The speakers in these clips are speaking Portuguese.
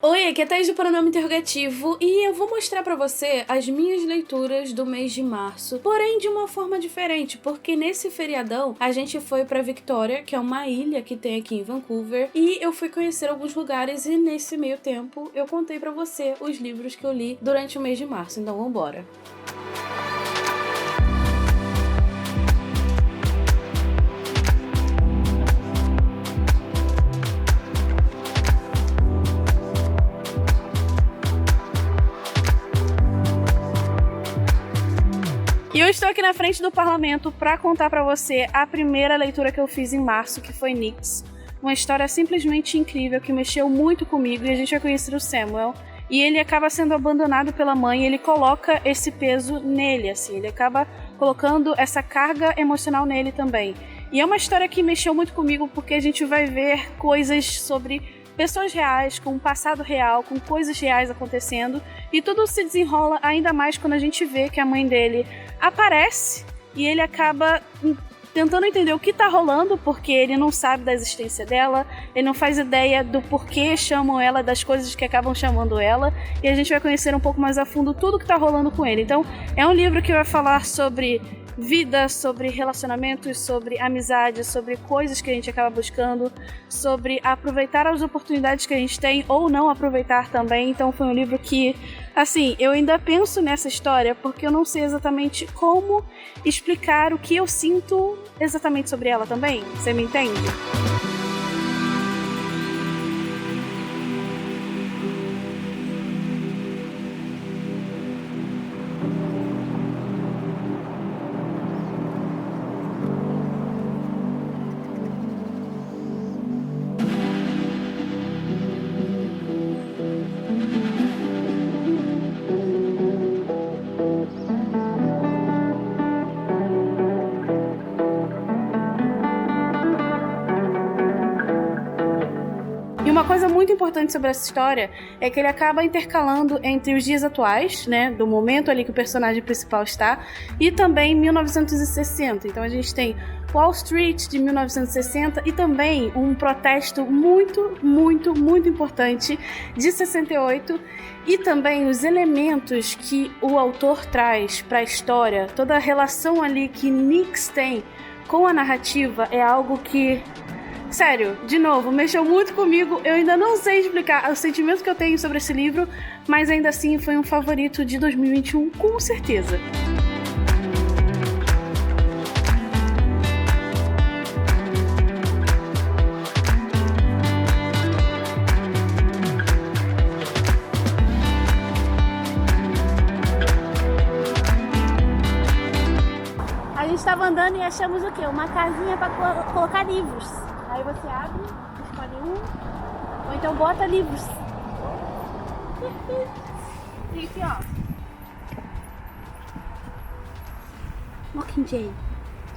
Oi, aqui é Thaís do Pronome Interrogativo e eu vou mostrar pra você as minhas leituras do mês de março, porém de uma forma diferente, porque nesse feriadão a gente foi pra Victoria, que é uma ilha que tem aqui em Vancouver, e eu fui conhecer alguns lugares e nesse meio tempo eu contei pra você os livros que eu li durante o mês de março, então vambora. E eu estou aqui na frente do parlamento para contar para você a primeira leitura que eu fiz em março, que foi Nix. Uma história simplesmente incrível que mexeu muito comigo e a gente vai conhecer o Samuel. E ele acaba sendo abandonado pela mãe e ele coloca esse peso nele, assim. Ele acaba colocando essa carga emocional nele também. E é uma história que mexeu muito comigo porque a gente vai ver coisas sobre pessoas reais, com um passado real, com coisas reais acontecendo, e tudo se desenrola ainda mais quando a gente vê que a mãe dele aparece e ele acaba tentando entender o que tá rolando, porque ele não sabe da existência dela, ele não faz ideia do porquê chamam ela, das coisas que acabam chamando ela, e a gente vai conhecer um pouco mais a fundo tudo que tá rolando com ele. Então, é um livro que vai falar sobre vida, sobre relacionamentos, sobre amizade, sobre coisas que a gente acaba buscando, sobre aproveitar as oportunidades que a gente tem ou não aproveitar também. Então foi um livro que, assim, eu ainda penso nessa história porque eu não sei exatamente como explicar o que eu sinto exatamente sobre ela também. Você me entende? E uma coisa muito importante sobre essa história é que ele acaba intercalando entre os dias atuais, né, do momento ali que o personagem principal está, e também 1960. Então a gente tem Wall Street de 1960 e também um protesto muito importante de 68, e também os elementos que o autor traz para a história, toda a relação ali que Nix tem com a narrativa é algo que, sério, de novo, mexeu muito comigo. Eu ainda não sei explicar o sentimento que eu tenho sobre esse livro, mas ainda assim foi um favorito de 2021, com certeza. A gente estava andando e achamos o quê? Uma casinha para colocar livros. Aí você abre, escolhe um, ou então bota livros. E aqui, ó. Mockingjay.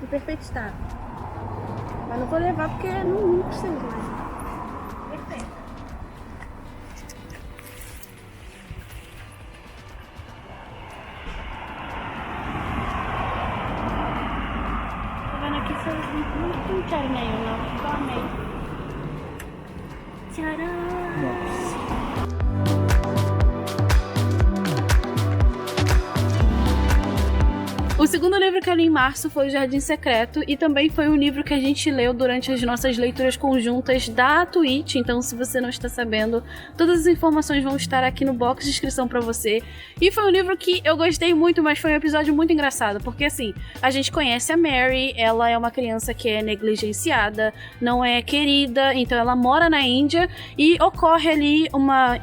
Em perfeito estado. Mas não vou levar porque não precisa mais. Perfeito. Tá vendo aqui? Não quero nenhum, não. Só amei. Tcharam! O segundo livro que eu li em março foi O Jardim Secreto, e também foi um livro que a gente leu durante as nossas leituras conjuntas da Twitch. Então, se você não está sabendo, todas as informações vão estar aqui no box de inscrição para você. E foi um livro que eu gostei muito, mas foi um episódio muito engraçado, porque assim, a gente conhece a Mary, ela é uma criança que é negligenciada, não é querida, então ela mora na Índia e ocorre ali uma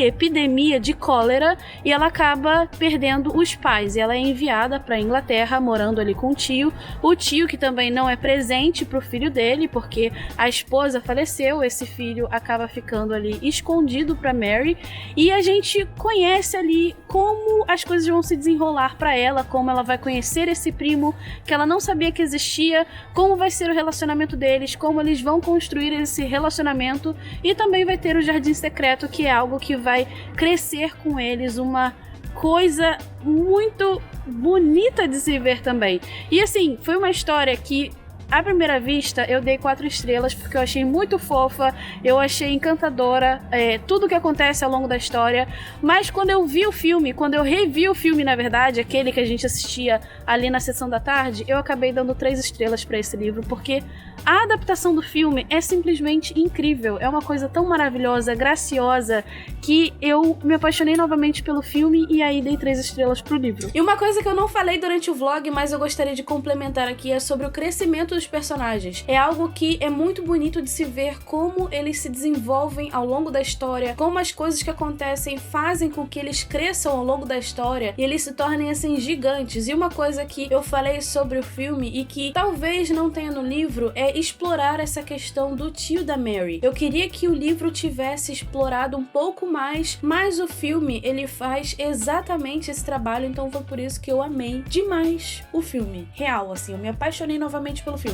epidemia de cólera, e ela acaba perdendo os pais, e ela é enviada para a Inglaterra, morando ali com o tio que também não é presente pro filho dele, porque a esposa faleceu, esse filho acaba ficando ali escondido para Mary, e a gente conhece ali como as coisas vão se desenrolar para ela, como ela vai conhecer esse primo que ela não sabia que existia, como vai ser o relacionamento deles, como eles vão construir esse relacionamento, e também vai ter o Jardim Secreto, que é algo que vai crescer com eles, uma coisa muito bonita de se ver também. E assim, foi uma história que À primeira vista, eu dei 4 estrelas porque eu achei muito fofa, eu achei encantadora, tudo que acontece ao longo da história. Mas quando eu vi o filme, quando eu revi o filme, na verdade, aquele que a gente assistia ali na sessão da tarde, eu acabei dando 3 estrelas pra esse livro, porque a adaptação do filme é simplesmente incrível. É uma coisa tão maravilhosa, graciosa, que eu me apaixonei novamente pelo filme e aí dei 3 estrelas pro livro. E uma coisa que eu não falei durante o vlog, mas eu gostaria de complementar aqui, é sobre o crescimento dos personagens. É algo que é muito bonito de se ver como eles se desenvolvem ao longo da história, como as coisas que acontecem fazem com que eles cresçam ao longo da história e eles se tornem assim gigantes. E uma coisa que eu falei sobre o filme e que talvez não tenha no livro é explorar essa questão do tio da Mary. Eu queria que o livro tivesse explorado um pouco mais, mas o filme ele faz exatamente esse trabalho, então foi por isso que eu amei demais o filme. Real, assim, eu me apaixonei novamente pelo filme.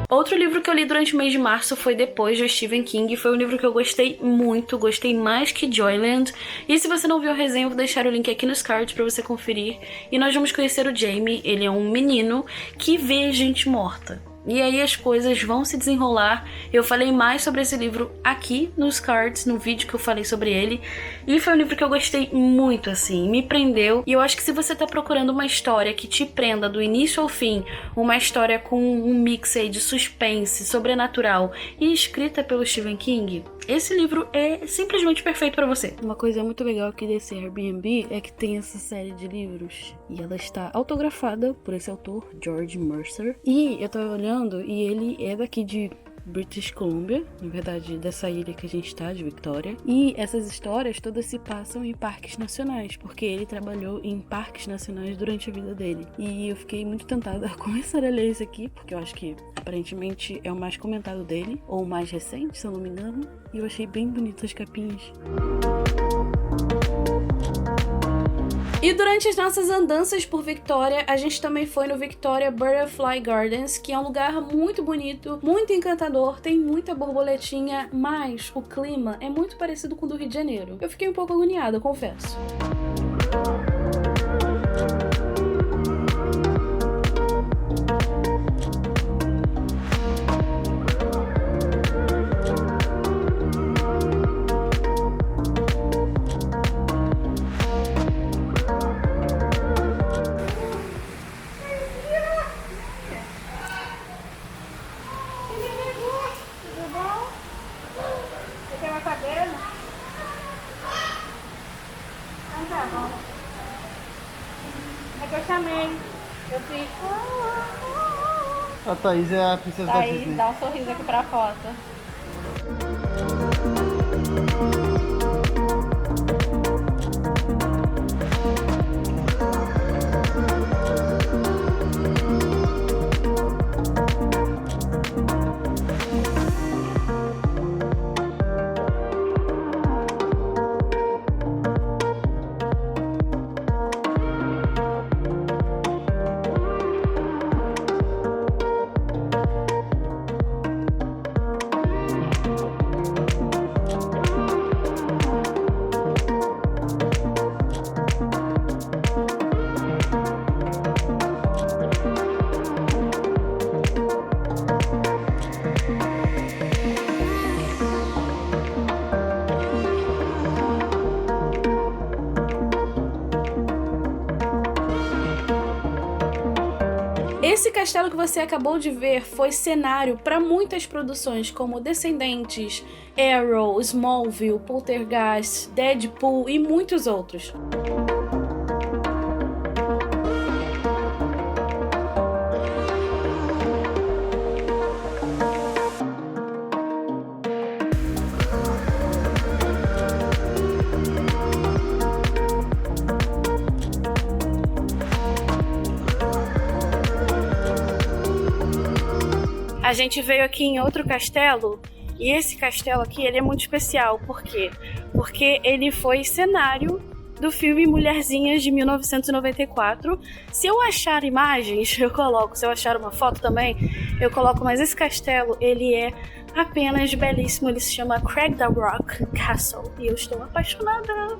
Outro livro que eu li durante o mês de março foi Depois, do Stephen King. Foi um livro que eu gostei muito, gostei mais que Joyland. E se você não viu a resenha, eu vou deixar o link aqui nos cards pra você conferir. E nós vamos conhecer o Jamie. Ele é um menino que vê gente morta. E aí as coisas vão se desenrolar. Eu falei mais sobre esse livro aqui nos cards, no vídeo que eu falei sobre ele. E foi um livro que eu gostei muito, assim, me prendeu. E eu acho que se você tá procurando uma história que te prenda do início ao fim, uma história com um mix aí de suspense, sobrenatural e escrita pelo Stephen King, esse livro é simplesmente perfeito pra você. Uma coisa muito legal aqui desse Airbnb é que tem essa série de livros e ela está autografada por esse autor, George Mercer. E eu tava olhando e ele é daqui de British Columbia, na verdade dessa ilha que a gente tá, de Victoria. E essas histórias todas se passam em parques nacionais, porque ele trabalhou em parques nacionais durante a vida dele. E eu fiquei muito tentada a começar a ler esse aqui, porque eu acho que aparentemente é o mais comentado dele, ou o mais recente, se eu não me engano. E eu achei bem bonitas as capinhas. E durante as nossas andanças por Victoria, a gente também foi no Victoria Butterfly Gardens, que é um lugar muito bonito, muito encantador, tem muita borboletinha, mas o clima é muito parecido com o do Rio de Janeiro. Eu fiquei um pouco agoniada, confesso. É que eu chamei. Eu fiz. A Thaís é a princesa da Aí, Disney. dá um sorriso aqui pra foto. Esse castelo que você acabou de ver foi cenário para muitas produções como Descendentes, Arrow, Smallville, Poltergeist, Deadpool e muitos outros. A gente veio aqui em outro castelo e esse castelo aqui ele é muito especial. Por quê? Porque ele foi cenário do filme Mulherzinhas de 1994. Se eu achar imagens, eu coloco. Se eu achar uma foto também, eu coloco. Mas esse castelo, ele é apenas belíssimo. Ele se chama Cragda Rock Castle. E eu estou apaixonada.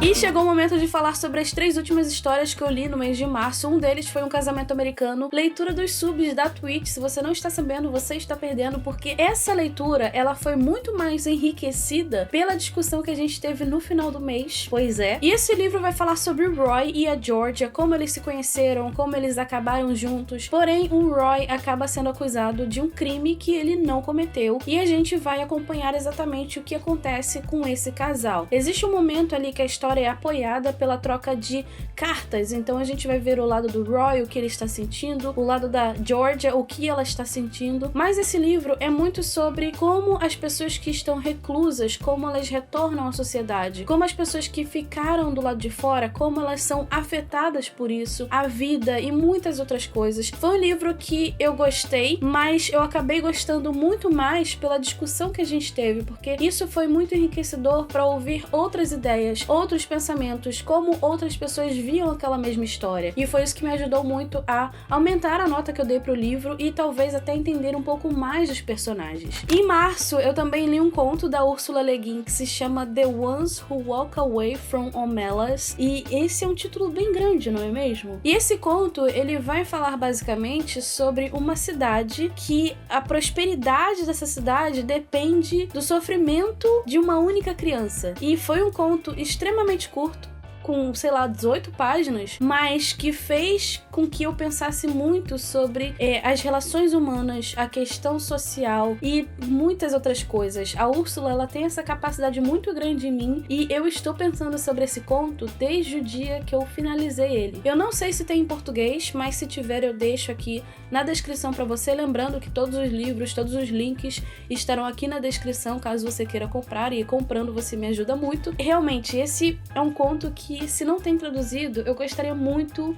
E chegou o momento de falar sobre as 3 últimas histórias que eu li no mês de março. Um deles foi Um Casamento Americano, leitura dos subs da Twitch. Se você não está sabendo, você está perdendo, porque essa leitura, ela foi muito mais enriquecida pela discussão que a gente teve no final do mês. Pois é. E esse livro vai falar sobre o Roy e a Georgia, como eles se conheceram, como eles acabaram juntos. Porém, o Roy acaba sendo acusado de um crime que ele não cometeu. E a gente vai acompanhar exatamente o que acontece com esse casal. Existe um momento ali que a história é apoiada pela troca de cartas, então a gente vai ver o lado do Roy, o que ele está sentindo, o lado da Georgia, o que ela está sentindo, mas esse livro é muito sobre como as pessoas que estão reclusas, como elas retornam à sociedade, como as pessoas que ficaram do lado de fora, como elas são afetadas por isso, a vida e muitas outras coisas. Foi um livro que eu gostei, mas eu acabei gostando muito mais pela discussão que a gente teve, porque isso foi muito enriquecedor para ouvir outras ideias, outros pensamentos, como outras pessoas viam aquela mesma história. E foi isso que me ajudou muito a aumentar a nota que eu dei pro livro e talvez até entender um pouco mais dos personagens. Em março, eu também li um conto da Ursula Le Guin que se chama The Ones Who Walk Away from Omelas, e esse é um título bem grande, não é mesmo? E esse conto, ele vai falar basicamente sobre uma cidade que a prosperidade dessa cidade depende do sofrimento de uma única criança. E foi um conto extremamente curto, com, 18 páginas, mas que fez com que eu pensasse muito sobre as relações humanas, a questão social e muitas outras coisas. A Úrsula, ela tem essa capacidade muito grande em mim e eu estou pensando sobre esse conto desde o dia que eu finalizei ele. Eu não sei se tem em português, mas se tiver eu deixo aqui na descrição para você, lembrando que todos os livros, todos os links estarão aqui na descrição, caso você queira comprar, e comprando você me ajuda muito. Realmente, esse é um conto que, se não tem traduzido, eu gostaria muito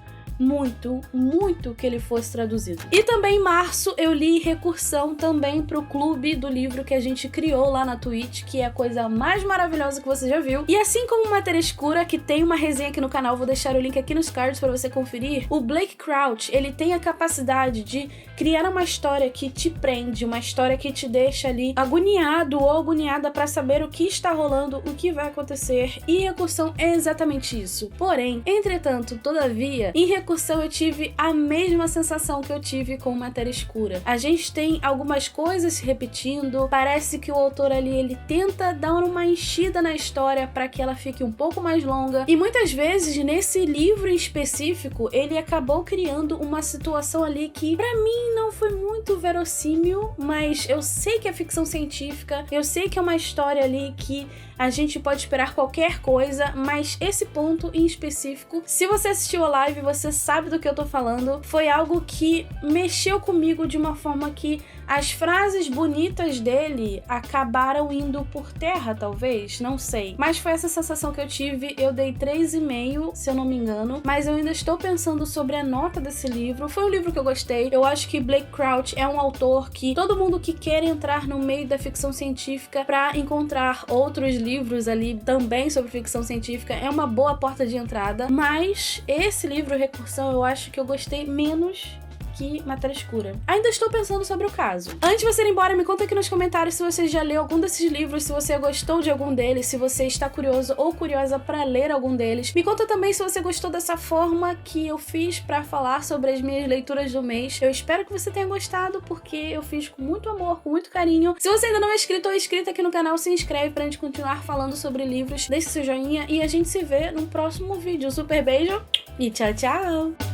que ele fosse traduzido. E também em março eu li Recursão, também pro clube do livro que a gente criou lá na Twitch, que é a coisa mais maravilhosa que você já viu. E assim como Matéria Escura, que tem uma resenha aqui no canal, vou deixar o link aqui nos cards para você conferir, o Blake Crouch, ele tem a capacidade de criar uma história que te prende, uma história que te deixa ali agoniado ou agoniada para saber o que está rolando, o que vai acontecer, e Recursão é exatamente isso. Porém, entretanto, todavia, em Recursão eu tive a mesma sensação que eu tive com Matéria Escura. A gente tem algumas coisas se repetindo, parece que o autor ali, ele tenta dar uma enchida na história para que ela fique um pouco mais longa, e muitas vezes nesse livro em específico, ele acabou criando uma situação ali que pra mim não foi muito verossímil, mas eu sei que é ficção científica, eu sei que é uma história ali que a gente pode esperar qualquer coisa, mas esse ponto em específico, se você assistiu a live, você sabe do que eu tô falando, foi algo que mexeu comigo de uma forma que as frases bonitas dele acabaram indo por terra, talvez, não sei. Mas foi essa sensação que eu tive, eu dei 3,5, se eu não me engano, mas eu ainda estou pensando sobre a nota desse livro. Foi um livro que eu gostei, eu acho que Blake Crouch é um autor que todo mundo que quer entrar no meio da ficção científica para encontrar outros livros ali também sobre ficção científica é uma boa porta de entrada, mas esse livro, Recursão, eu acho que eu gostei menos que Matéria Escura. Ainda estou pensando sobre o caso. Antes de você ir embora, me conta aqui nos comentários se você já leu algum desses livros, se você gostou de algum deles, se você está curioso ou curiosa para ler algum deles. Me conta também se você gostou dessa forma que eu fiz para falar sobre as minhas leituras do mês. Eu espero que você tenha gostado, porque eu fiz com muito amor, com muito carinho. Se você ainda não é inscrito ou inscrita aqui no canal, se inscreve pra gente continuar falando sobre livros. Deixe seu joinha e a gente se vê no próximo vídeo. Um super beijo e tchau, tchau!